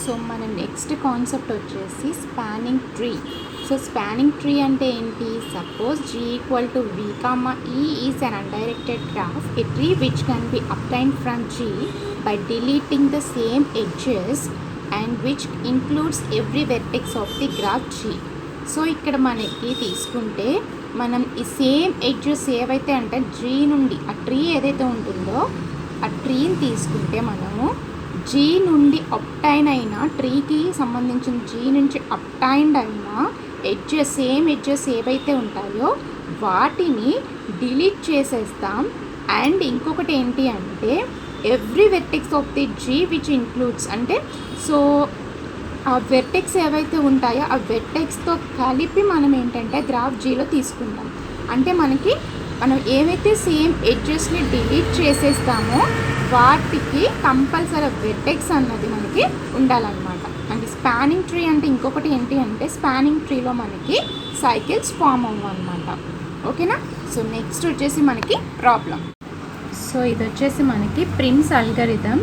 So మన next concept వచ్చేసి spanning tree. So spanning tree అంటే ఏంటి? Suppose G equal to V, E is an undirected graph, A tree which can be obtained from G by deleting the same edges and which includes every vertex of the graph G. So ఇక్కడ మనకి తీసుకుంటే మనం ఈ same edges ఏవైతే అంటే G నుండి ఆ tree ఏదైతే ఉంటుందో ఆ ట్రీని తీసుకుంటే మనము G నుండి అప్టైన్ అయిన ట్రీకి సంబంధించిన G నుంచి అప్టైన్డ్ అయిన ఎడ్జెస్ సేమ్ ఎడ్జెస్ ఏవైతే ఉంటాయో వాటిని డిలీట్ చేసేస్తాం. అండ్ ఇంకొకటి ఏంటి అంటే every vertex of the G which includes, అంటే సో ఆ వెర్టెక్స్ ఏవైతే ఉంటాయో ఆ వెర్టెక్స్తో కలిపి మనం ఏంటంటే గ్రాఫ్ Gలో తీసుకుంటాం. అంటే మనం ఏవైతే సేమ్ ఎడ్జెస్ని డిలీట్ చేసేస్తామో వాటికి కంపల్సరీ వెర్టెక్స్ అన్నది మనకి ఉండాలన్నమాట. అంటే స్పానింగ్ ట్రీ అంటే ఇంకొకటి ఏంటి అంటే స్పానింగ్ ట్రీలో మనకి సైకిల్స్ ఫామ్ అవ్వన్నమాట. ఓకేనా? సో నెక్స్ట్ వచ్చేసి మనకి ప్రాబ్లం. సో ఇది వచ్చేసి మనకి ప్రిమ్స్ అల్గరిథం,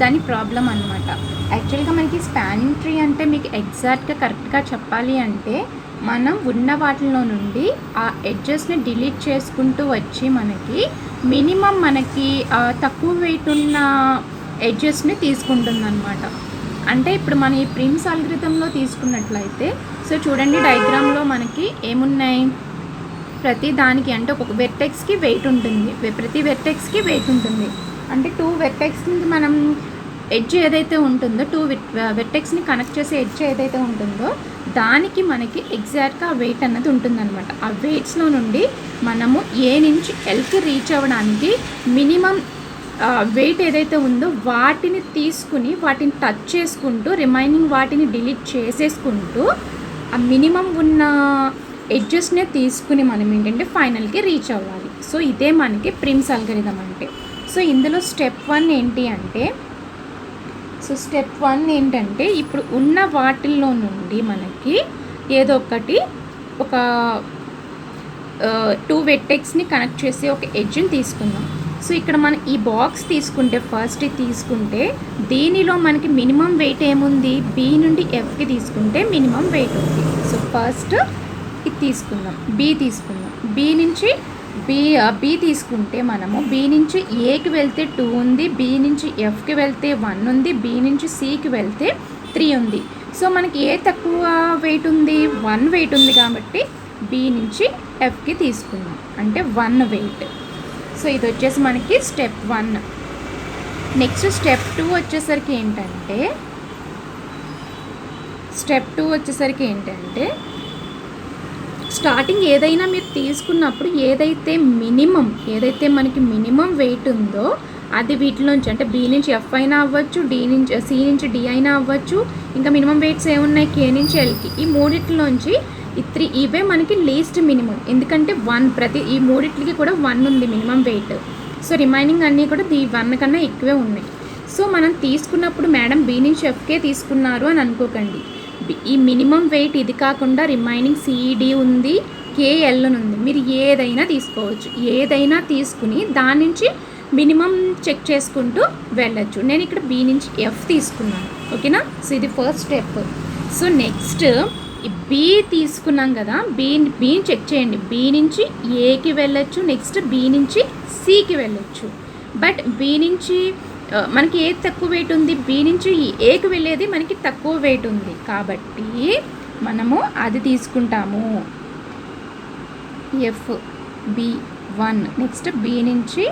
దాని ప్రాబ్లం అనమాట. యాక్చువల్గా మనకి స్పానింగ్ ట్రీ అంటే మీకు ఎగ్జాక్ట్గా కరెక్ట్గా చెప్పాలి అంటే మనం ఉన్న వాటిలో నుండి ఆ ఎడ్జెస్ని డిలీట్ చేసుకుంటూ వచ్చి మనకి మినిమం మనకి తక్కువ వెయిట్ ఉన్న ఎడ్జెస్ని తీసుకుంటుందన్నమాట. అంటే ఇప్పుడు మన ఈ ప్రిమ్స్ అల్గరిథంలో తీసుకున్నట్లయితే సో చూడండి డయాగ్రామ్లో మనకి ఏమున్నాయి, ప్రతి దానికి అంటే ఒక్కొక్క వెర్టెక్స్కి వెయిట్ ఉంటుంది, ప్రతి వెర్టెక్స్కి వెయిట్ ఉంటుంది. అంటే 2 వెర్టెక్స్ని మనం ఎడ్జ్ ఏదైతే ఉంటుందో 2 వెర్టెక్స్ని కనెక్ట్ చేసే ఎడ్జ్ ఏదైతే ఉంటుందో దానికి మనకి ఎగ్జాక్ట్గా వెయిట్ అన్నది ఉంటుందన్నమాట. ఆ వెయిట్స్లో నుండి మనము ఏ నుంచి ఎల్కి రీచ్ అవ్వడానికి మినిమం వెయిట్ ఏదైతే ఉందో వాటిని తీసుకుని వాటిని టచ్ చేసుకుంటూ రిమైనింగ్ వాటిని డిలీట్ చేసేసుకుంటూ ఆ మినిమం ఉన్న ఎడ్జెస్నే తీసుకుని మనం ఏంటంటే ఫైనల్కి రీచ్ అవ్వాలి. సో ఇదే మనకి ప్రిమ్స్ అల్గరిథం అంటే. సో ఇందులో స్టెప్ 1 ఏంటి అంటే స్టెప్ 1 ఏంటంటే ఇప్పుడు ఉన్న వాటిల్లో నుండి మనకి ఏదో ఒకటి ఒక 2 వెర్టెక్స్ని కనెక్ట్ చేసి ఒక ఎడ్జ్ని తీసుకుందాం. సో ఇక్కడ మనం ఈ బాక్స్ తీసుకుంటే ఫస్ట్ తీసుకుంటే దీనిలో మనకి మినిమం వెయిట్ ఏముంది, B నుండి Fకి తీసుకుంటే మినిమం వెయిట్ ఉంది. సో ఫస్ట్ ఇది తీసుకుందాం, B తీసుకుందాం. B తీసుకుంటే మనము B నుంచి Aకి వెళ్తే 2 ఉంది, B నుంచి Fకి వెళ్తే 1 ఉంది, B నుంచి Cకి వెళ్తే 3 ఉంది. సో మనకి ఏ తక్కువ వెయిట్ ఉంది, 1 వెయిట్ ఉంది కాబట్టి B నుంచి Fకి తీసుకుందాం, అంటే 1 వెయిట్. సో ఇది వచ్చేసి మనకి స్టెప్ 1. నెక్స్ట్ స్టెప్ 2 వచ్చేసరికి ఏంటంటే స్టార్టింగ్ ఏదైనా మీరు తీసుకున్నప్పుడు ఏదైతే మనకి మినిమం వెయిట్ ఉందో అది వీటిలోంచి అంటే B నుంచి F అయినా అవ్వచ్చు, C నుంచి D అయినా అవ్వచ్చు, ఇంకా మినిమం వెయిట్స్ ఏమున్నాయి K నుంచి Lకి, ఈ మూడిట్లోంచి ఈ 3 ఇవే మనకి లీస్ట్ మినిమం. ఎందుకంటే 1 ప్రతి ఈ మూడిట్లకి కూడా 1 ఉంది మినిమం వెయిట్. సో రిమైనింగ్ అన్నీ కూడా 1 కన్నా ఎక్కువే ఉన్నాయి. సో మనం తీసుకున్నప్పుడు మేడం B నుంచి Fకే తీసుకున్నారు అని అనుకోకండి. ఈ మినిమం వెయిట్ ఇది కాకుండా రిమైనింగ్ CD ఉంది, KL ఉంది. మీరు ఏదైనా తీసుకోవచ్చు, ఏదైనా తీసుకుని దాని నుంచి మినిమం చెక్ చేసుకుంటూ వెళ్ళచ్చు. నేను ఇక్కడ B నుంచి F తీసుకున్నాను. ఓకేనా? సో ఇది ఫస్ట్ స్టెప్. సో నెక్స్ట్ ఈ B తీసుకున్నాం కదా, B చెక్ చేయండి. B నుంచి Aకి వెళ్ళచ్చు, నెక్స్ట్ B నుంచి Cకి వెళ్ళచ్చు. బట్ B నుంచి మనకి ఏ తక్కువ వెయిట్ ఉంది, B నుంచి Aకి వెళ్ళేది మనకి తక్కువ వెయిట్ ఉంది కాబట్టి మనము అది తీసుకుంటాము, FB1. నెక్స్ట్ B నుంచి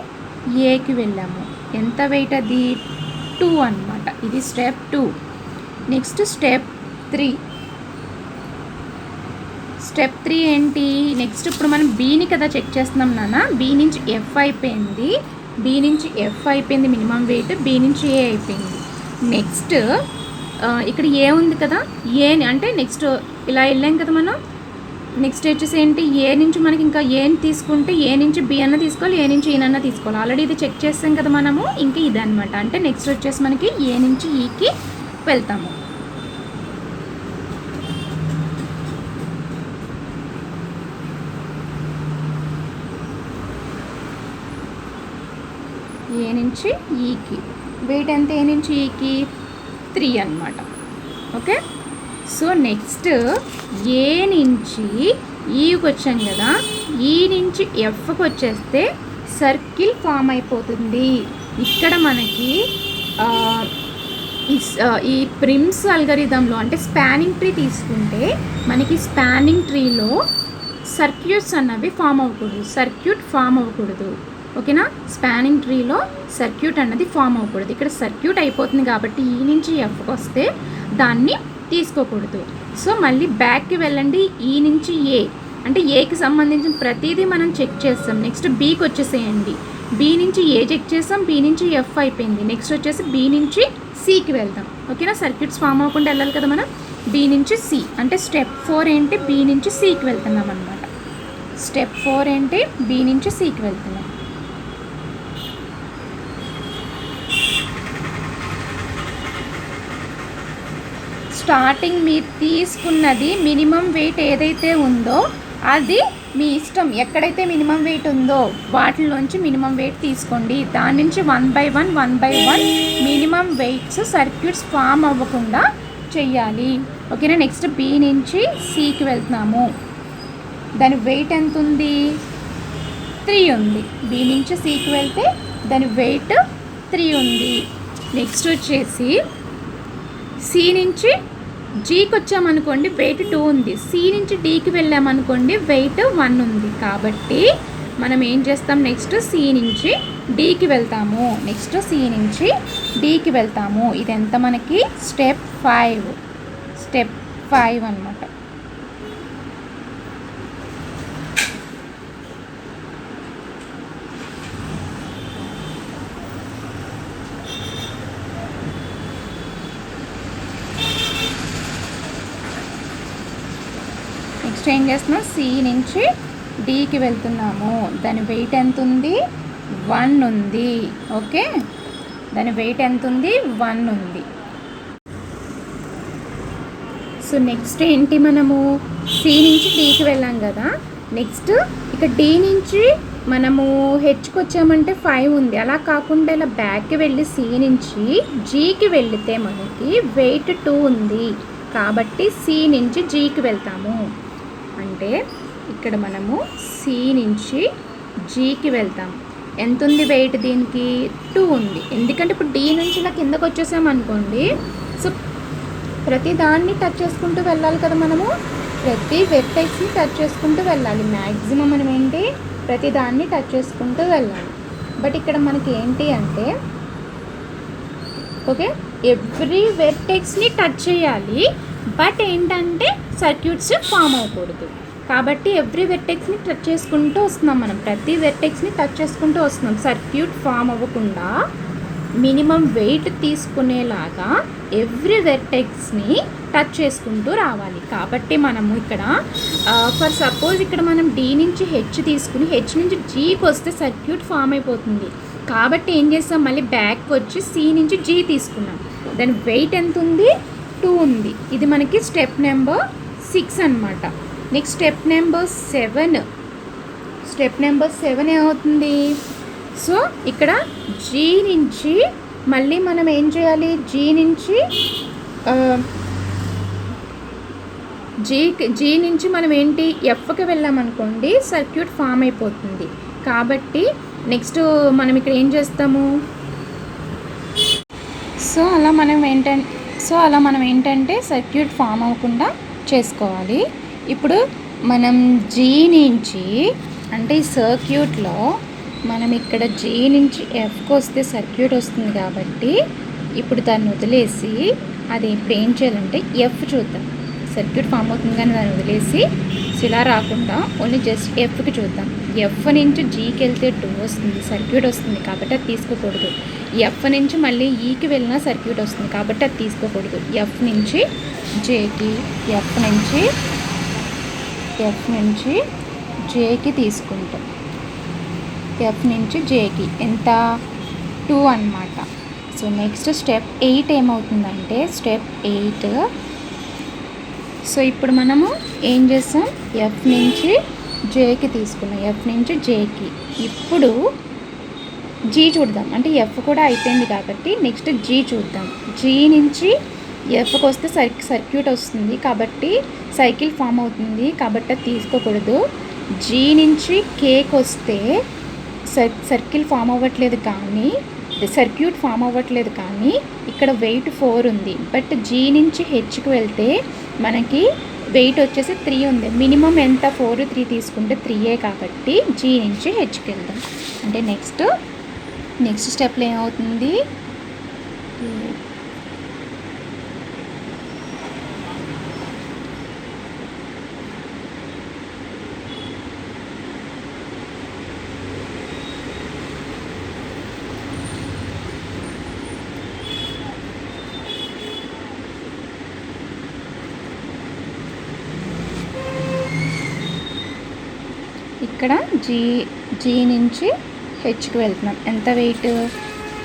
Aకి వెళ్ళాము, ఎంత వెయిట్ అది 2 అన్నమాట. ఇది స్టెప్ 2. Next step 3. స్టెప్ 3 ఏంటి? నెక్స్ట్ ఇప్పుడు మనం Bని కదా చెక్ చేస్తున్నాం నాన్న. B నుంచి F అయిపోయింది, మినిమం వెయిట్. B నుంచి A అయిపోయింది. నెక్స్ట్ ఇక్కడ ఏ ఉంది కదా, ఏని అంటే నెక్స్ట్ ఇలా వెళ్ళాం కదా మనం. నెక్స్ట్ వచ్చేసి ఏంటి, ఏ నుంచి మనకి ఇంకా ఏని తీసుకుంటే ఏ నుంచి B అన్న తీసుకోవాలి, ఏ నుంచి ఈనన్నా తీసుకోవాలి. ఆల్రెడీ ఇది చెక్ చేస్తాం కదా మనము. ఇంకా ఇది అనమాట. అంటే నెక్స్ట్ వచ్చేసి మనకి ఏ నుంచి ఈకి వెళ్తాము. ఏ నుంచి ఈకి వెయిట్ ఎంత, ఏ నుంచి ఈకి 3 అన్నమాట. ఓకే. సో నెక్స్ట్ ఏ నుంచి ఈకి వచ్చాం కదా, ఈ నుంచి ఎఫ్కి వచ్చేస్తే సర్కిల్ ఫామ్ అయిపోతుంది. ఇక్కడ మనకి ఈ ప్రిమ్స్ అల్గరిథంలో అంటే స్పానింగ్ ట్రీ తీసుకుంటే మనకి స్పానింగ్ ట్రీలో సర్క్యూట్స్ అన్నవి ఫామ్ అవ్వకూడదు, సర్క్యూట్ ఫామ్ అవ్వకూడదు. ఓకేనా, స్పానింగ్ ట్రీలో సర్క్యూట్ అన్నది ఫామ్ అవ్వకూడదు. ఇక్కడ సర్క్యూట్ అయిపోతుంది కాబట్టి ఈ నుంచి ఎఫ్కి వస్తే దాన్ని తీసుకోకూడదు. సో మళ్ళీ బ్యాక్కి వెళ్ళండి, ఈ నుంచి ఏ అంటే ఏకి సంబంధించిన ప్రతిదీ మనం చెక్ చేస్తాం. నెక్స్ట్ బీకి వచ్చేసేయండి, బీ నుంచి ఏ చెక్ చేస్తాం, బీ నుంచి ఎఫ్ అయిపోయింది. నెక్స్ట్ వచ్చేసి బీ నుంచి సికి వెళ్దాం. ఓకేనా, సర్క్యూట్స్ ఫామ్ అవ్వకుండా వెళ్ళాలి కదా మనం. బీ నుంచి సి అంటే స్టెప్ 4 ఏంటి, బీ నుంచి సికి వెళ్తున్నాం అనమాట. స్టెప్ 4 ఏంటి, బీ నుంచి సికి వెళ్తున్నాం. స్టార్టింగ్ మీరు తీసుకున్నది మినిమం వెయిట్ ఏదైతే ఉందో అది మీ ఇష్టం. ఎక్కడైతే మినిమం వెయిట్ ఉందో వాటిలోంచి మినిమం వెయిట్ తీసుకోండి. దాని నుంచి 1 by 1 minimum weights circuits form అవ్వకుండా చెయ్యాలి. ఓకేనా, నెక్స్ట్ బీ నుంచి సికి వెళ్తున్నాము. దాని వెయిట్ ఎంత ఉంది, 3 ఉంది. బీ నుంచి సికి వెళ్తే దాని వెయిట్ 3 ఉంది. నెక్స్ట్ వచ్చేసి సి నుంచి జీకి వచ్చామనుకోండి వెయిట్ 2 ఉంది. సి నుంచి డీకి వెళ్ళామనుకోండి వెయిట్ 1 ఉంది. కాబట్టి మనం ఏం చేస్తాం, నెక్స్ట్ సి నుంచి డీకి వెళ్తాము. నెక్స్ట్ సి నుంచి డీకి వెళ్తాము. ఇదెంత మనకి స్టెప్ 5 అన్నమాట. నెక్స్ట్ ఏం చేస్తున్నాం, సి నుంచి డీకి వెళ్తున్నాము. దాని వెయిట్ ఎంత ఉంది, 1 ఉంది. ఓకే, దాని వెయిట్ ఎంత ఉంది, 1 ఉంది. సో నెక్స్ట్ ఏంటి, మనము సి నుంచి డీకి వెళ్ళాం కదా. నెక్స్ట్ ఇక డి నుంచి మనము హెచ్కి వచ్చామంటే 5 ఉంది. అలా కాకుండా ఇలా బ్యాక్కి వెళ్ళి సి నుంచి జీకి వెళితే మనకి వెయిట్ 2 ఉంది. కాబట్టి సి నుంచి జీకి వెళ్తాము. అంటే ఇక్కడ మనము సి నుంచి జీకి వెళ్తాము. ఎంత ఉంది వెయిట్, దీనికి 2 ఉంది. ఎందుకంటే ఇప్పుడు డి నుంచి ఇలా కిందకు వచ్చేసామనుకోండి, సో ప్రతి దాన్ని టచ్ చేసుకుంటూ వెళ్ళాలి కదా. మనము ప్రతి వెర్టెక్స్ని టచ్ చేసుకుంటూ వెళ్ళాలి. మ్యాక్సిమం మనం ఏంటి, ప్రతి దాన్ని టచ్ చేసుకుంటూ వెళ్ళాలి. బట్ ఇక్కడ మనకి ఏంటి అంటే, ఓకే, ఎవ్రీ వెర్టెక్స్ని టచ్ చేయాలి. బట్ ఏంటంటే సర్క్యూట్స్ ఫామ్ అవ్వకూడదు. కాబట్టి ఎవ్రీ వెర్టెక్స్ని టచ్ చేసుకుంటూ వస్తున్నాం. మనం ప్రతి వెర్టెక్స్ని టచ్ చేసుకుంటూ వస్తున్నాం. సర్క్యూట్ ఫామ్ అవ్వకుండా మినిమం వెయిట్ తీసుకునేలాగా ఎవ్రీ వెర్టెక్స్ని టచ్ చేసుకుంటూ రావాలి. కాబట్టి మనము ఇక్కడ ఫర్ సపోజ్ ఇక్కడ మనం డి నుంచి హెచ్ తీసుకుని హెచ్ నుంచి జీకి వస్తే సర్క్యూట్ ఫామ్ అయిపోతుంది. కాబట్టి ఏం చేస్తాం, మళ్ళీ బ్యాక్ వచ్చి సి నుంచి జీ తీసుకున్నాం. దాని వెయిట్ ఎంత ఉంది, 2 ఉంది. ఇది మనకి స్టెప్ నెంబర్ 6 అనమాట. నెక్స్ట్ స్టెప్ నెంబర్ 7 ఏమవుతుంది, సో ఇక్కడ జీ నుంచి మళ్ళీ మనం ఏం చేయాలి, జీ నుంచి జీ నుంచి మనం ఏంటి ఎఫ్కి వెళ్ళామనుకోండి సర్క్యూట్ ఫామ్ అయిపోతుంది. కాబట్టి నెక్స్ట్ మనం ఇక్కడ ఏం చేస్తాము, సో అలా మనం ఏంటంటే సర్క్యూట్ ఫామ్ అవ్వకుండా చేసుకోవాలి. ఇప్పుడు మనం జీ నుంచి అంటే ఈ సర్క్యూట్లో మనం ఇక్కడ జీ నుంచి ఎఫ్కి వస్తే సర్క్యూట్ వస్తుంది. కాబట్టి ఇప్పుడు దాన్ని వదిలేసి అది ఇప్పుడు ఏం చేయాలంటే ఎఫ్ చూద్దాం. సర్క్యూట్ ఫామ్ అవుతుంది కానీ దాన్ని వదిలేసి ఇలా రాకుండా ఓన్లీ జస్ట్ ఎఫ్కి చూద్దాం. ఎఫ్ నుంచి జీకి వెళ్తే 2 వస్తుంది, సర్క్యూట్ వస్తుంది. కాబట్టి అది తీసుకోకూడదు. ఎఫ్ నుంచి మళ్ళీ ఈకి వెళ్ళినా సర్క్యూట్ వస్తుంది. కాబట్టి అది తీసుకోకూడదు. ఎఫ్ నుంచి జేకి, ఎఫ్ నుంచి జేకి తీసుకుంటాం. ఎఫ్ నుంచి జేకి ఎంత, 2 అన్నమాట. సో నెక్స్ట్ స్టెప్ 8 ఏమవుతుందంటే స్టెప్ 8. సో ఇప్పుడు మనము ఏం చేస్తాం, ఎఫ్ నుంచి జేకి తీసుకున్నాం. ఎఫ్ నుంచి జేకి ఇప్పుడు జీ చూద్దాం. అంటే ఎఫ్ కూడా అయిపోయింది కాబట్టి నెక్స్ట్ జీ చూద్దాం. జీ నుంచి ఎఫ్కి వస్తే సర్క్యూట్ వస్తుంది కాబట్టి సైకిల్ ఫామ్ అవుతుంది కాబట్టి అది తీసుకోకూడదు. జీ నుంచి కేకి వస్తే సర్కిల్ ఫామ్ అవ్వట్లేదు కానీ సర్క్యూట్ ఫామ్ అవ్వట్లేదు కానీ ఇక్కడ వెయిట్ 4 ఉంది. బట్ జీ నుంచి హెచ్కి వెళ్తే మనకి వెయిట్ వచ్చేసి 3 ఉంది. మినిమం ఎంత 4 3 తీసుకుంటే 3 కాబట్టి జీ నుంచి హెచ్కి వెళ్దాం. అంటే నెక్స్ట్ స్టెప్లో ఏమవుతుంది, ఇక్కడ జీ నుంచి హెచ్కి వెళ్తున్నాం. ఎంత వెయిట్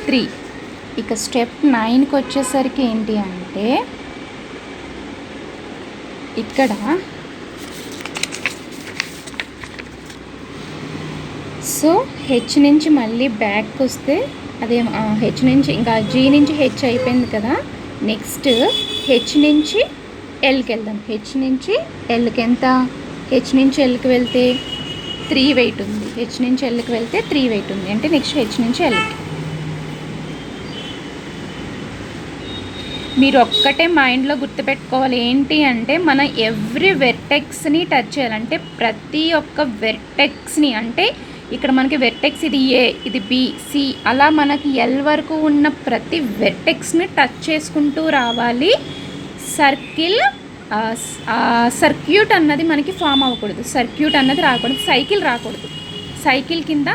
3. ఇక స్టెప్ 9కి వచ్చేసరికి ఏంటి అంటే ఇక్కడ సో హెచ్ నుంచి మళ్ళీ బ్యాక్ వస్తే అదే హెచ్ నుంచి ఇంకా జీ నుంచి హెచ్ అయిపోయింది కదా. నెక్స్ట్ హెచ్ నుంచి ఎల్కి వెళ్దాం. హెచ్ నుంచి ఎల్కి ఎంత, హెచ్ నుంచి ఎల్కి వెళ్తే 3 వెయిట్ ఉంది. హెచ్ నుంచి ఎల్కి వెళ్తే 3 వెయిట్ ఉంది. అంటే నెక్స్ట్ హెచ్ నుంచి ఎల్కి. మీరు ఒక్కటే మైండ్లో గుర్తుపెట్టుకోవాలి ఏంటి అంటే మనం ఎవ్రీ వెర్టెక్స్ని టచ్ చేయాలంటే ప్రతి ఒక్క వెర్టెక్స్ని, అంటే ఇక్కడ మనకి వెర్టెక్స్ ఇది ఏ, ఇది బి, సి, అలా మనకి ఎల్ వరకు ఉన్న ప్రతి వెర్టెక్స్ని టచ్ చేసుకుంటూ రావాలి. సర్క్యూట్ అన్నది మనకి ఫామ్ అవ్వకూడదు, సర్క్యూట్ అన్నది రాకూడదు, సైకిల్ రాకూడదు, సైకిల్ కింద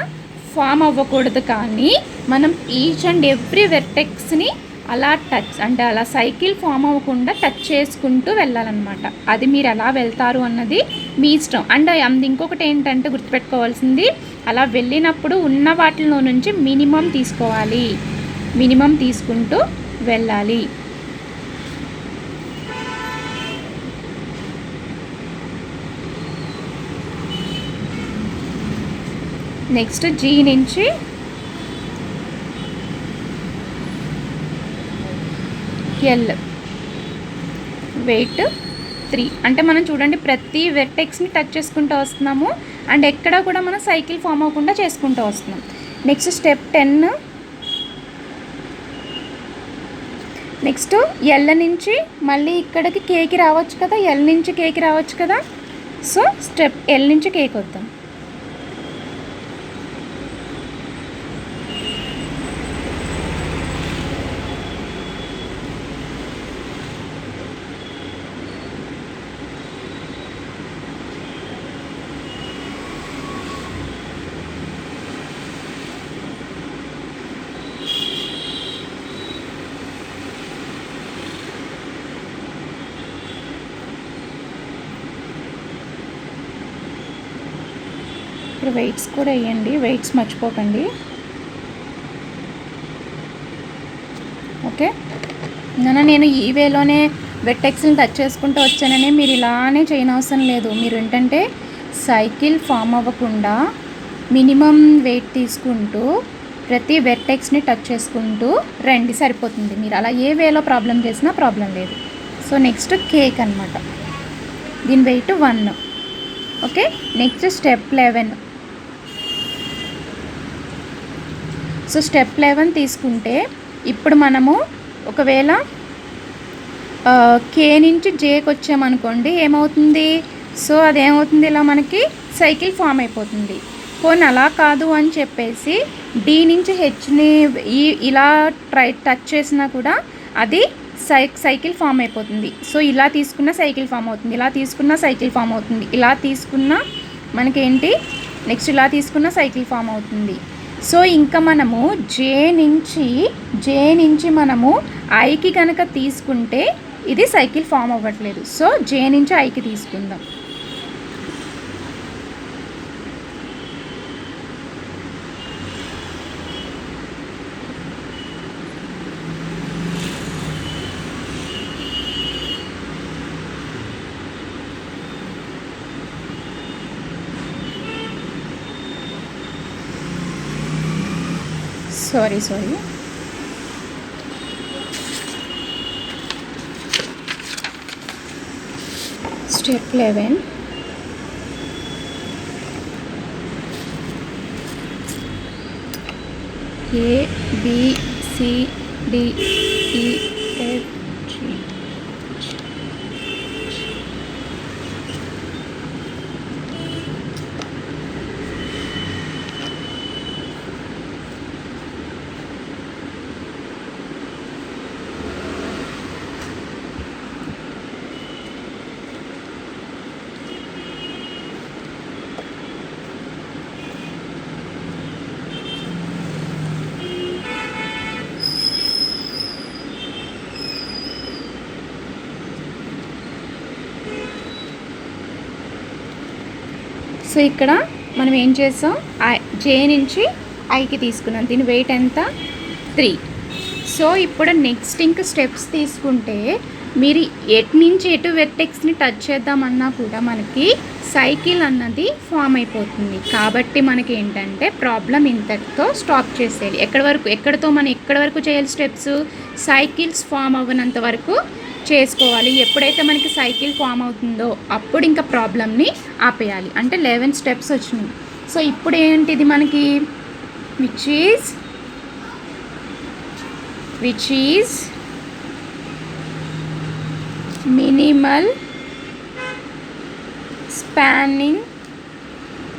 ఫామ్ అవ్వకూడదు. కానీ మనం ఈచ్ అండ్ ఎవ్రీ వెర్టెక్స్ని అలా టచ్ అంటే అలా సైకిల్ ఫామ్ అవ్వకుండా టచ్ చేసుకుంటూ వెళ్ళాలన్నమాట. అది మీరు ఎలా వెళ్తారు అన్నది మీ ఇష్టం. అండ్ ఇంకొకటి ఏంటంటే గుర్తుపెట్టుకోవాల్సింది, అలా వెళ్ళినప్పుడు ఉన్న వాటిలో నుంచి మినిమం తీసుకోవాలి, మినిమం తీసుకుంటూ వెళ్ళాలి. నెక్స్ట్ జీ నుంచి ఎల్ వెయిట్ 3. అంటే మనం చూడండి ప్రతి వెర్టెక్స్ని టచ్ చేసుకుంటూ వస్తున్నాము అండ్ ఎక్కడ కూడా మనం సైకిల్ ఫామ్ అవ్వకుండా చేసుకుంటూ వస్తున్నాం. Next step 10. నెక్స్ట్ ఎల్ నుంచి మళ్ళీ ఇక్కడికి కేకి రావచ్చు కదా, ఎల్ నుంచి కేకి రావచ్చు కదా. సో స్టెప్ ఎల్ నుంచి కేకి వద్దాం. ఇక్కడ వెయిట్స్ కూడా వేయండి, వెయిట్స్ మర్చిపోకండి. ఓకే, నేను ఈ వేలోనే వెర్టెక్స్ని టచ్ చేసుకుంటూ వచ్చానని మీరు ఇలానే చేయనవసరం లేదు. మీరు ఏంటంటే సైకిల్ ఫామ్ అవ్వకుండా మినిమం వెయిట్ తీసుకుంటూ ప్రతి వెర్టెక్స్ని టచ్ చేసుకుంటూ రండి, సరిపోతుంది. మీరు అలా ఏ వేలో ప్రాబ్లం చేసినా ప్రాబ్లం లేదు. సో నెక్స్ట్ కేక్ అనమాట, దీని weight 1. Okay, next step 11. So step 11 తీసుకుంటే ఇప్పుడు మనము ఒకవేళ కే నుంచి జేకి వచ్చామనుకోండి ఏమవుతుంది, సో అదేమవుతుంది ఇలా మనకి సైకిల్ ఫామ్ అయిపోతుంది. పోనీ అలా కాదు అని చెప్పేసి డి నుంచి హెచ్ని ఇలా టచ్ చేసినా కూడా అది సైకిల్ ఫామ్ అయిపోతుంది. సో ఇలా తీసుకున్న సైకిల్ ఫామ్ అవుతుంది, ఇలా తీసుకున్న సైకిల్ ఫామ్ అవుతుంది, ఇలా తీసుకున్న మనకేంటి నెక్స్ట్ ఇలా తీసుకున్న సైకిల్ ఫామ్ అవుతుంది. సో ఇంకా మనము జే నుంచి మనము ఐకి కనుక తీసుకుంటే ఇది సైకిల్ ఫామ్ అవ్వట్లేదు. సో జే నుంచి ఐకి తీసుకుందాం. Sorry Step 11. A, B, C, D, E, F, G. So ఇక్కడ మనం ఏం చేసాం, జే నుంచి ఐకి తీసుకున్నాం. దీని వెయిట్ ఎంత 3. సో ఇప్పుడు నెక్స్ట్ ఇంకా స్టెప్స్ తీసుకుంటే మీరు ఎటు నుంచి ఎటు వెర్టెక్స్ని టచ్ చేద్దామన్నా కూడా మనకి సైకిల్ అన్నది ఫామ్ అయిపోతుంది. కాబట్టి మనకి ఏంటంటే ప్రాబ్లం ఇంతటితో స్టాప్ చేసేయాలి. ఎక్కడితో మనం ఎక్కడి వరకు చేయాలి స్టెప్స్, సైకిల్స్ ఫామ్ అవ్వనంత వరకు చేసుకోవాలి. ఎప్పుడైతే మనకి సైకిల్ ఫామ్ అవుతుందో అప్పుడు ఇంకా ప్రాబ్లమ్ని ఆపేయాలి. అంటే 11 స్టెప్స్ వచ్చినాయి. సో ఇప్పుడు ఏంటిది మనకి which is minimal spanning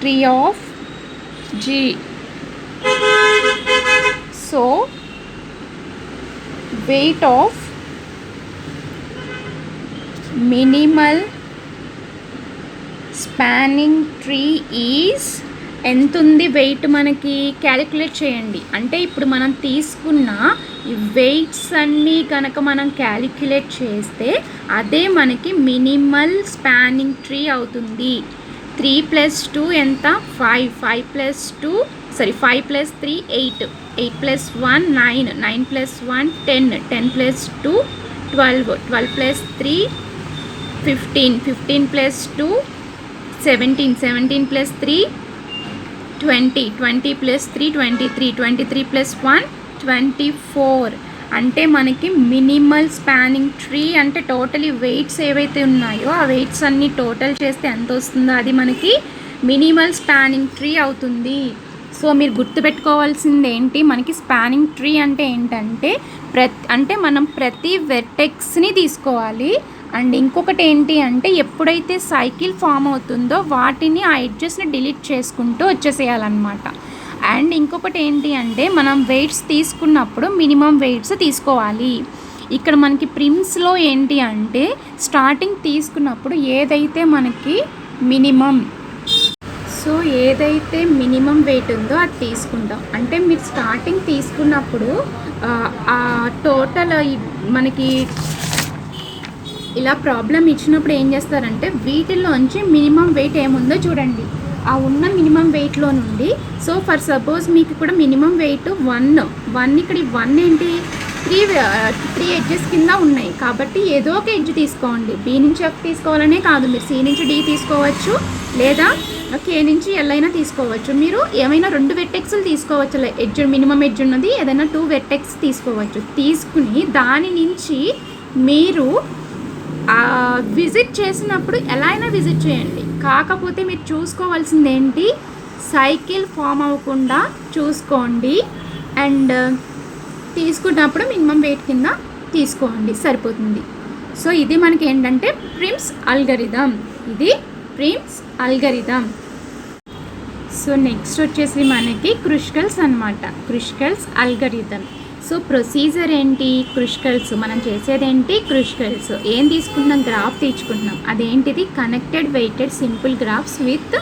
tree of G. So weight of minimal spanning tree is ఎంత ఉంది వెయిట్ మనకి క్యాలిక్యులేట్ చేయండి. అంటే ఇప్పుడు మనం తీసుకున్న ఈ వెయిట్స్ అన్నీ కనుక మనం క్యాలిక్యులేట్ చేస్తే అదే మనకి మినిమల్ స్పానింగ్ ట్రీ అవుతుంది. 3 + 2 ఎంత 5, 5 + 2 5 + 3 8, 8 + 1 9, 9 + 1 10, 10 + 2 12, 12 + 3 15, 15 + 2 17, 17 + 3 20, 20 + 3 23, 23 + 1 24. అంటే మనకి మినిమల్ స్పానింగ్ ట్రీ అంటే టోటలీ వెయిట్స్ ఏవైతే ఉన్నాయో ఆ వెయిట్స్ అన్నీ టోటల్ చేస్తే ఎంత వస్తుందో అది మనకి మినిమల్ స్పానింగ్ ట్రీ అవుతుంది. సో మీరు గుర్తుపెట్టుకోవాల్సింది ఏంటి, మనకి స్పానింగ్ ట్రీ అంటే ఏంటంటే అంటే మనం ప్రతి వెర్టెక్స్ని తీసుకోవాలి. అండ్ ఇంకొకటి ఏంటి అంటే ఎప్పుడైతే సైకిల్ ఫామ్ అవుతుందో వాటిని ఆ ఎడ్జెస్ని డిలీట్ చేసుకుంటూ వచ్చేసేయాలన్నమాట. అండ్ ఇంకొకటి ఏంటి అంటే మనం వెయిట్స్ తీసుకున్నప్పుడు మినిమం వెయిట్స్ తీసుకోవాలి. ఇక్కడ మనకి ప్రిమ్స్లో ఏంటి అంటే స్టార్టింగ్ తీసుకున్నప్పుడు ఏదైతే మనకి మినిమం వెయిట్ ఉందో అది తీసుకుంటాం. అంటే మీరు స్టార్టింగ్ తీసుకున్నప్పుడు ఆ టోటల్ మనకి ఇలా ప్రాబ్లం ఇచ్చినప్పుడు ఏం చేస్తారంటే వీటిల్లోంచి మినిమం వెయిట్ ఏముందో చూడండి. ఆ ఉన్న మినిమం వెయిట్లో నుండి ఫర్ సపోజ్ మీకు కూడా మినిమం వెయిట్ 1 ఇక్కడ 1 ఏంటి 3 ఎడ్జెస్ కింద ఉన్నాయి కాబట్టి ఏదో ఒక ఎడ్జ్ తీసుకోండి. బి నుంచి ఎఫ్ తీసుకోవాలనే కాదు, మీరు సి నుంచి డి తీసుకోవచ్చు లేదా కే నుంచి ఎల్ అయినా తీసుకోవచ్చు. మీరు ఏమైనా 2 వెర్టెక్స్లు తీసుకోవచ్చు. ఎడ్జ్ మినిమం ఎడ్జ్ ఉన్నది ఏదైనా 2 వెర్టెక్స్ తీసుకోవచ్చు. తీసుకుని దాని నుంచి మీరు విజిట్ చేసినప్పుడు ఎలా అయినా విజిట్ చేయండి. కాకపోతే మీరు చూసుకోవాల్సింది ఏంటి, సైకిల్ ఫామ్ అవ్వకుండా చూసుకోండి. అండ్ తీసుకున్నప్పుడు మినిమం వెయిట్ కింద తీసుకోండి, సరిపోతుంది. సో ఇది మనకి ఏంటంటే ప్రిమ్స్ అల్గరిథం. సో నెక్స్ట్ వచ్చేసి మనకి క్రుష్కల్స్ అన్నమాట. క్రుష్కల్స్ అల్గరిథం. సో ప్రొసీజర్ ఏంటి, క్రుష్కల్స్ మనం చేసేదేంటి, క్రుష్కల్స్ ఏం తీసుకుంటున్నాం, గ్రాఫ్ తీసుకుంటున్నాం. అదేంటిది connected weighted simple graphs with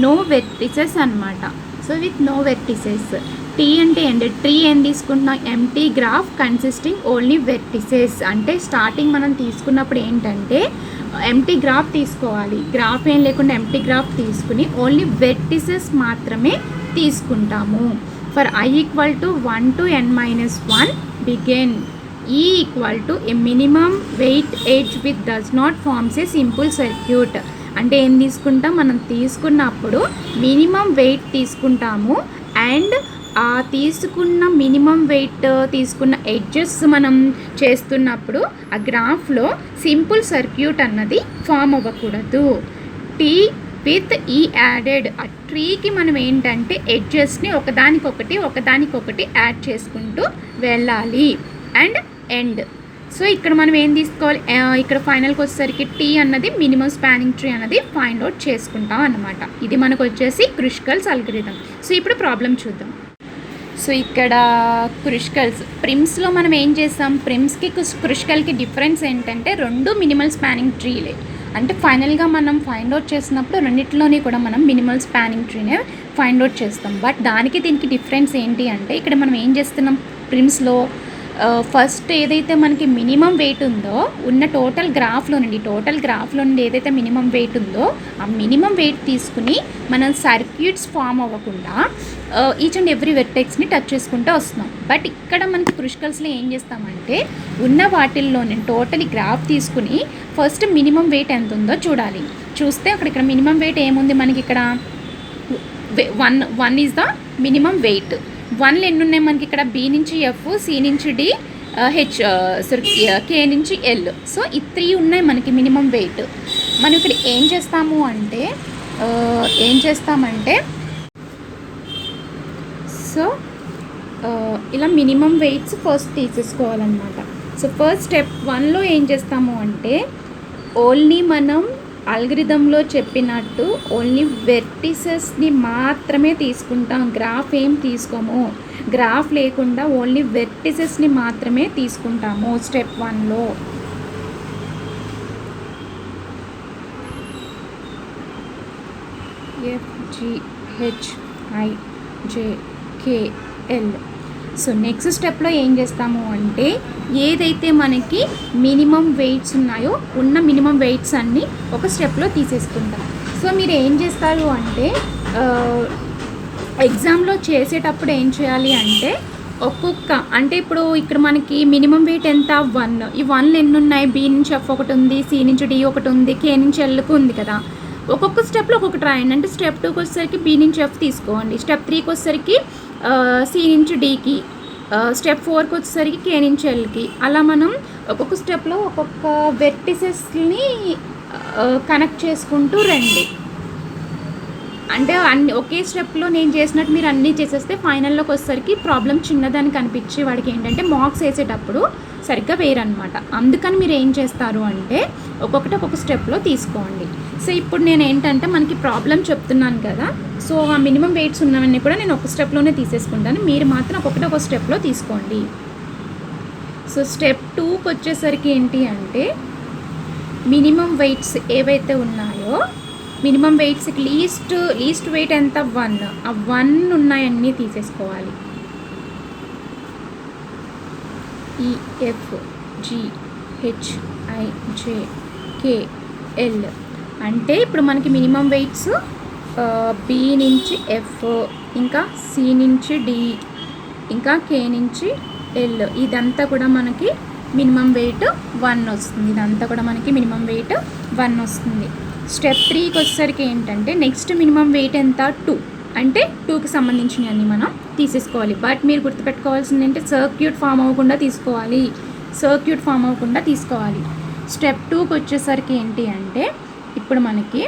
no vertices అనమాట. So with no vertices. T అంటే ఏంటి, ట్రీ ఏం తీసుకుంటున్నాం, empty graph consisting only vertices. అంటే స్టార్టింగ్ మనం తీసుకున్నప్పుడు ఏంటంటే ఎంటీ గ్రాఫ్ తీసుకోవాలి. గ్రాఫ్ ఏం లేకుండా ఎంటీ గ్రాఫ్ తీసుకుని ఓన్లీ వెర్టిసెస్ మాత్రమే తీసుకుంటాము. For I equal to 1 to n-1 begin E equal to a minimum weight edge which does not forms a simple circuit. అంటే ఏం తీసుకుంటాం, మనం తీసుకున్నప్పుడు మినిమం వెయిట్ తీసుకుంటాము అండ్ ఆ తీసుకున్న మినిమం వెయిట్ తీసుకున్న ఎడ్జెస్ మనం చేస్తున్నప్పుడు ఆ గ్రాఫ్లో సింపుల్ సర్క్యూట్ అన్నది ఫామ్ అవ్వకూడదు. టీ విత్ ఈ యాడెడ్, ఆ ట్రీకి మనం ఏంటంటే ఎడ్జెస్ని ఒకదానికొకటి యాడ్ చేసుకుంటూ వెళ్ళాలి. And end. సో ఇక్కడ మనం ఏం తీసుకోవాలి, ఇక్కడ ఫైనల్కి వచ్చేసరికి టీ అన్నది మినిమం స్పానింగ్ ట్రీ అన్నది ఫైండ్ అవుట్ చేసుకుంటాం అన్నమాట. ఇది మనకు వచ్చేసి క్రుష్కల్స్ అల్గోరిథం. సో ఇప్పుడు ప్రాబ్లం చూద్దాం. సో ఇక్కడ క్రుష్కల్స్ ప్రిమ్స్లో మనం ఏం చేస్తాం, ప్రిమ్స్కి క్రుష్కల్కి డిఫరెన్స్ ఏంటంటే రెండు మినిమల్ స్పానింగ్ ట్రీలే. అంటే ఫైనల్గా మనం ఫైండ్ అవుట్ చేసినప్పుడు రెండిట్లోని కూడా మనం మినిమల్ స్పానింగ్ ట్రీనే ఫైండ్ అవుట్ చేస్తాం. బట్ దానికి దీనికి డిఫరెన్స్ ఏంటి అంటే ఇక్కడ మనం ఏం చేస్తున్నాం, ప్రిమ్స్లో ఫస్ట్ ఏదైతే మనకి మినిమం వెయిట్ ఉందో ఉన్న టోటల్ గ్రాఫ్లో నుండి ఏదైతే మినిమం వెయిట్ ఉందో ఆ మినిమం వెయిట్ తీసుకుని మనం సర్క్యూట్స్ ఫామ్ అవ్వకుండా ఈచ్ అండ్ ఎవ్రీ వెర్టెక్స్ని టచ్ చేసుకుంటూ వస్తున్నాం. బట్ ఇక్కడ మనకి క్రుష్కల్స్లో ఏం చేస్తామంటే ఉన్న వాటిల్లో నేను టోటలీ గ్రాఫ్ తీసుకుని ఫస్ట్ మినిమం వెయిట్ ఎంత ఉందో చూడాలి. చూస్తే ఇక్కడ మినిమం వెయిట్ ఏముంది మనకి, ఇక్కడ one is the minimum weight. 1 ఎన్ని ఉన్నాయి మనకి ఇక్కడ, బి నుంచి ఎఫ్, సి నుంచి డి, కే నుంచి ఎల్. సో ఈ 3 ఉన్నాయి మనకి మినిమం వెయిట్. మనం ఇక్కడ ఏం చేస్తామంటే సో ఇలా మినిమం వెయిట్స్ ఫస్ట్ తీసేసుకోవాలన్నమాట. సో ఫస్ట్ స్టెప్ 1లో ఏం చేస్తాము అంటే ఓన్లీ మనం అల్గోరిథంలో చెప్పినట్టు ఓన్లీ వెర్టిసెస్ని మాత్రమే తీసుకుంటాం, గ్రాఫ్ ఏం తీసుకోము. గ్రాఫ్ లేకుండా ఓన్లీ వెర్టిసెస్ని మాత్రమే తీసుకుంటాము స్టెప్ 1లో. F, G, H, I, J, K, L. So next స్టెప్లో ఏం చేస్తాము అంటే ఏదైతే మనకి మినిమం వెయిట్స్ ఉన్నాయో ఉన్న మినిమం వెయిట్స్ అన్నీ ఒక స్టెప్లో తీసేసుకుంటాం. సో మీరు ఏం చేస్తారు అంటే ఎగ్జామ్లో చేసేటప్పుడు ఏం చేయాలి అంటే అంటే ఇప్పుడు ఇక్కడ మనకి మినిమం వెయిట్ ఎంత, 1. ఈ 1 ఎన్ని ఉన్నాయి, బి నుంచి ఎఫ్ ఒకటి ఉంది, సి నుంచి డి ఒకటి ఉంది, కే నుంచి ఎల్కు ఉంది కదా. ఒక్కొక్క స్టెప్లో ఒక్కొక్కటి రాయండి. అంటే స్టెప్ 2కి వచ్చేసరికి బి నుంచి ఎఫ్ తీసుకోండి, స్టెప్ 3కి వచ్చేసరికి సి నుంచి డికి, స్టెప్ 4కి వచ్చేసరికి కే నుంచి ఎల్కి. అలా మనం ఒక్కొక్క స్టెప్లో ఒక్కొక్క వెర్టిసెస్ని కనెక్ట్ చేసుకుంటూ రండి. అంటే అన్ని ఒకే స్టెప్లో నేను చేసినట్టు మీరు అన్నీ చేసేస్తే ఫైనల్లోకి వచ్చేసరికి ప్రాబ్లం చిన్నదానికి కనిపించే వాడికి ఏంటంటే మార్క్స్ వేసేటప్పుడు సరిగ్గా వేరనమాట. అందుకని మీరు ఏం చేస్తారు అంటే ఒక్కొక్క స్టెప్లో తీసుకోండి. సో ఇప్పుడు నేను ఏంటంటే మనకి ప్రాబ్లం చెప్తున్నాను కదా, సో ఆ మినిమం వెయిట్స్ ఉన్నవన్నీ కూడా నేను ఒక స్టెప్లోనే తీసేసుకుంటాను, మీరు మాత్రం ఒక్కొక్క స్టెప్లో తీసుకోండి. సో స్టెప్ 2కి వచ్చేసరికి ఏంటి అంటే మినిమం వెయిట్స్ ఏవైతే ఉన్నాయో మినిమం వెయిట్స్కి లీస్ట్ వెయిట్ ఎంత, 1. ఆ 1 ఉన్నాయన్నీ తీసేసుకోవాలి. ఈ F, G, H, I, J, K, L. అంటే ఇప్పుడు మనకి మినిమం వెయిట్స్ బి నుంచి ఎఫ్, ఇంకా సి నుంచి డి, ఇంకా కే నుంచి ఎల్. ఇదంతా కూడా మనకి మినిమం వెయిట్ 1 వస్తుంది. ఇదంతా కూడా మనకి మినిమం వెయిట్ 1 వస్తుంది. స్టెప్ 3కి వచ్చేసరికి ఏంటంటే నెక్స్ట్ మినిమం వెయిట్ ఎంత, 2. అంటే 2కి సంబంధించినవన్నీ మనం తీసేసుకోవాలి. బట్ మీరు గుర్తుపెట్టుకోవాల్సింది ఏంటంటే సర్క్యూట్ ఫామ్ అవ్వకుండా తీసుకోవాలి. స్టెప్ 2కి వచ్చేసరికి ఏంటి అంటే ఇప్పుడు మనకి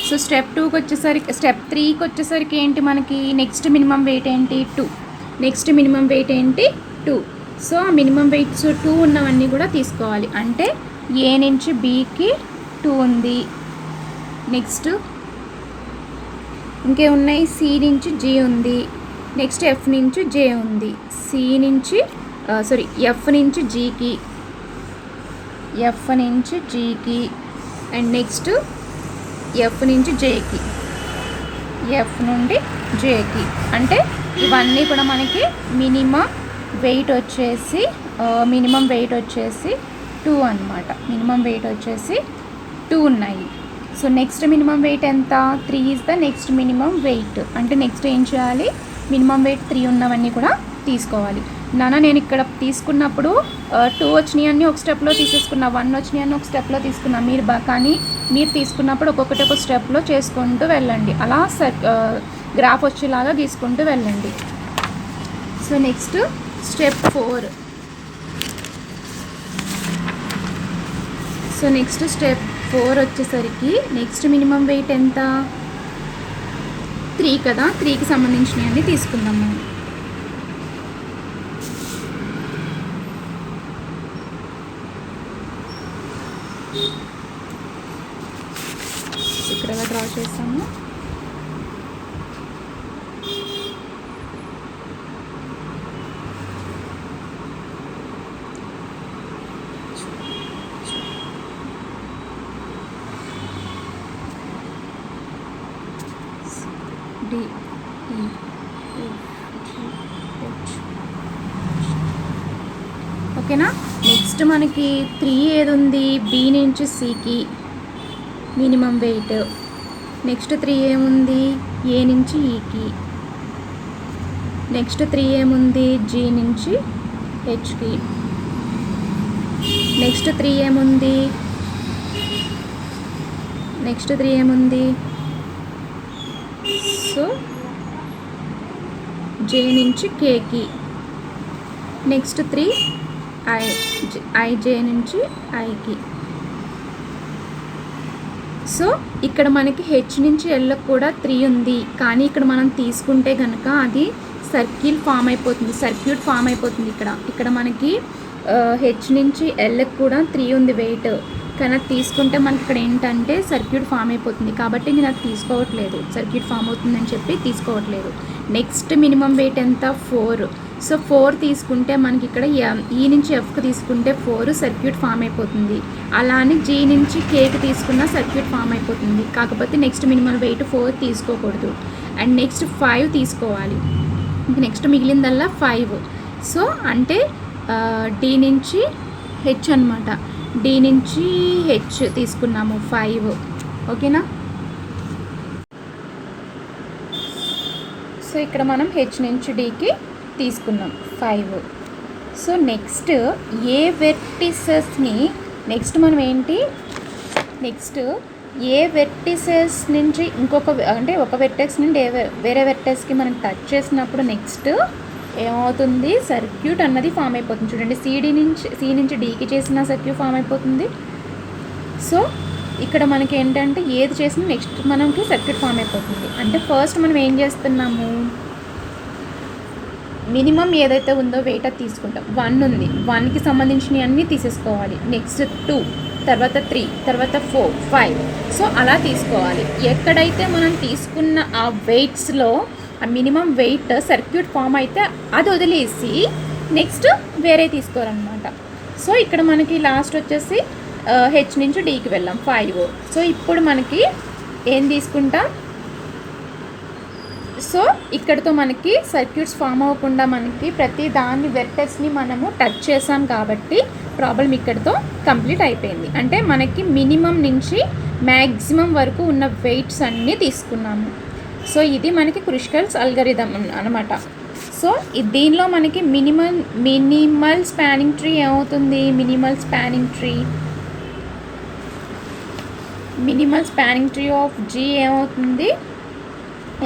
సో స్టెప్ 3కి వచ్చేసరికి ఏంటి మనకి నెక్స్ట్ మినిమం వెయిట్ ఏంటి, 2. సో ఆ మినిమం వెయిట్స్ 2 ఉన్నవన్నీ కూడా తీసుకోవాలి. అంటే ఏ నుంచి బికి 2 ఉంది, నెక్స్ట్ ఇంకే ఉన్నాయి, సి నుంచి జి ఉంది, నెక్స్ట్ ఎఫ్ నుంచి జే ఉంది, ఎఫ్ నుంచి జీకి, అండ్ నెక్స్ట్ ఎఫ్ నుంచి జేకి, ఎఫ్ నుండి జేకి. అంటే ఇవన్నీ కూడా మనకి మినిమం వెయిట్ వచ్చేసి మినిమం వెయిట్ వచ్చేసి 2 అనమాట. మినిమం వెయిట్ వచ్చేసి 2 ఉన్నాయి. సో నెక్స్ట్ మినిమం వెయిట్ ఎంత? 3 is the next minimum weight. అంటే నెక్స్ట్ ఏం చేయాలి? మినిమం వెయిట్ 3 ఉన్నవన్నీ కూడా తీసుకోవాలి. నేను ఇక్కడ తీసుకున్నప్పుడు 2 వచ్చినాయన్నీ ఒక స్టెప్లో తీసేసుకున్నా, 1 వచ్చినాయన్నీ ఒక స్టెప్లో తీసుకున్నా. కానీ మీరు తీసుకున్నప్పుడు ఒక్కొక్కటి ఒక స్టెప్లో చేసుకుంటూ వెళ్ళండి. అలా గ్రాఫ్ వచ్చేలాగా గీసుకుంటూ వెళ్ళండి. So next step 4. So next step 4 వచ్చేసరికి నెక్స్ట్ మినిమం వెయిట్ ఎంత? 3 కదా. 3కి సంబంధించినవన్నీ తీసుకుందాం మనం. ఇక్కడ డ్రా చేస్తాము. D, E, F, G, H. ఓకేనా. నెక్స్ట్ మనకి 3 ఏది ఉంది? B నుంచి Cకి మినిమం వెయిట్. నెక్స్ట్ 3 ఏముంది? A నుంచి Eకి. నెక్స్ట్ 3 ఏముంది? G నుంచి Hకి. నెక్స్ట్ 3 ఏముంది? సో J నుంచి Kకి. నెక్స్ట్ 3 IJ నుంచి Iకి. సో ఇక్కడ మనకి H నుంచి L కూడా 3 ఉంది. కానీ ఇక్కడ మనం తీసుకుంటే కనుక అది సర్కిల్ ఫామ్ అయిపోతుంది. ఇక్కడ మనకి H నుంచి Lకి కూడా 3 ఉంది వెయిట్. కానీ అది తీసుకుంటే మనకి ఇక్కడ ఏంటంటే సర్క్యూట్ ఫామ్ అయిపోతుంది. కాబట్టి నేను అది తీసుకోవట్లేదు. సర్క్యూట్ ఫామ్ అవుతుందని చెప్పి తీసుకోవట్లేదు. నెక్స్ట్ మినిమం వెయిట్ ఎంత? 4. సో 4 తీసుకుంటే మనకి ఇక్కడ E నుంచి Fకి తీసుకుంటే 4 సర్క్యూట్ ఫామ్ అయిపోతుంది. అలానే G నుంచి Kకి తీసుకున్న సర్క్యూట్ ఫామ్ అయిపోతుంది. కాకపోతే నెక్స్ట్ మినిమం వెయిట్ 4 తీసుకోకూడదు. అండ్ నెక్స్ట్ 5 తీసుకోవాలి. నెక్స్ట్ మిగిలిందల్లా 5. సో అంటే D నుంచి H అనమాట. D నుంచి H తీసుకున్నాము 5. ఓకేనా. సో ఇక్కడ మనం H నుంచి Dకి తీసుకున్నాం 5. సో నెక్స్ట్ ఏ వెర్టిసెస్ని మనం ఏంటి? నెక్స్ట్ ఏ వెర్టిసెస్ నుంచి ఒక వెర్టెక్స్ నుండి వేరే వెర్టెక్స్కి మనం టచ్ చేసినప్పుడు నెక్స్ట్ ఏమవుతుంది? సర్క్యూట్ అన్నది ఫామ్ అయిపోతుంది. చూడండి, C నుంచి Dకి చేసిన సర్క్యూట్ ఫామ్ అయిపోతుంది. సో ఇక్కడ మనకి ఏంటంటే ఏది చేసినా నెక్స్ట్ మనకి సర్క్యూట్ ఫామ్ అయిపోతుంది. అంటే ఫస్ట్ మనం ఏం చేస్తున్నాము? మినిమం ఏదైతే ఉందో వెయిట్ అది తీసుకుంటాం. 1 ఉంది, 1కి సంబంధించినవి అన్నీ తీసేసుకోవాలి. నెక్స్ట్ 2, తర్వాత 3, తర్వాత 4, 5. సో అలా తీసుకోవాలి. ఎక్కడైతే మనం తీసుకున్న ఆ వెయిట్స్లో ఆ మినిమం వెయిట్ సర్క్యూట్ ఫామ్ అయితే అది వదిలేసి నెక్స్ట్ వేరే తీసుకోవాలన్నమాట. సో ఇక్కడ మనకి లాస్ట్ వచ్చేసి H నుంచి Dకి వెళ్ళాం 5. సో ఇప్పుడు మనకి ఏం తీసుకుంటాం? సో ఇక్కడతో మనకి సర్క్యూట్స్ ఫామ్ అవ్వకుండా మనకి ప్రతి దాని వెర్టెక్స్ని మనము టచ్ చేసాం కాబట్టి ప్రాబ్లం ఇక్కడతో కంప్లీట్ అయిపోయింది. అంటే మనకి మినిమం నుంచి మ్యాక్సిమం వరకు ఉన్న వెయిట్స్ అన్నీ తీసుకున్నాము. సో ఇది మనకి క్రుషికల్స్ అల్గరిథం అనమాట. సో దీనిలో మనకి మినిమల్ స్పానింగ్ ట్రీ ఏమవుతుంది? Minimal spanning tree of G ఏమవుతుంది?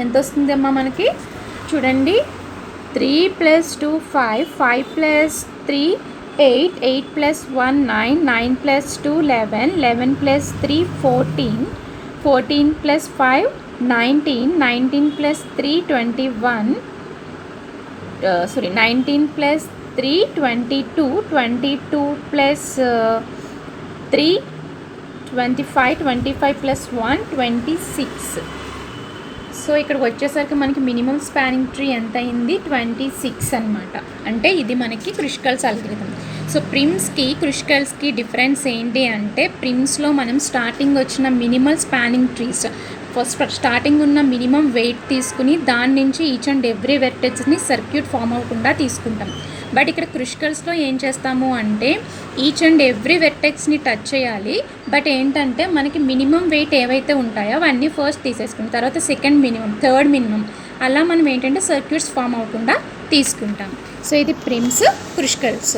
ఎంత వస్తుందమ్మా మనకి? చూడండి, 3 + 2 5, 5 + 3 8, 8 + 1 9, 9 + 2 11, 11 + 3 14, 14 + 5 19, 19 + 3 21, 19 + 3 22, 22 + 3 25, 25 + 1 26. సో ఇక్కడికి వచ్చేసరికి మనకి మినిమం స్పానింగ్ ట్రీ ఎంత అయింది? 26 అనమాట. అంటే ఇది మనకి క్రుషికల్స్ అల్గరిథం. సో ప్రిమ్స్కి క్రుషికల్స్కి డిఫరెన్స్ ఏంటి అంటే, ప్రిమ్స్లో మనం స్టార్టింగ్ వచ్చిన minimal spanning trees first starting ఉన్న మినిమం వెయిట్ తీసుకుని దాని నుంచి ఈచ్ అండ్ ఎవ్రీ వెర్టెక్స్ని సర్క్యూట్ ఫామ్ అవ్వకుండా తీసుకుంటాం. బట్ ఇక్కడ క్రుషికల్స్లో ఏం చేస్తాము అంటే ఈచ్ అండ్ ఎవ్రీ వెర్టెక్స్ని టచ్ చేయాలి. బట్ ఏంటంటే మనకి మినిమం వెయిట్ ఏవైతే ఉంటాయో అవన్నీ ఫస్ట్ తీసేసుకుంటాం, తర్వాత సెకండ్ మినిమం, థర్డ్ మినిమం, అలా మనం ఏంటంటే సర్క్యూట్స్ ఫామ్ అవ్వకుండా తీసుకుంటాం. సో ఇది ప్రిమ్స్, క్రుషికల్స్.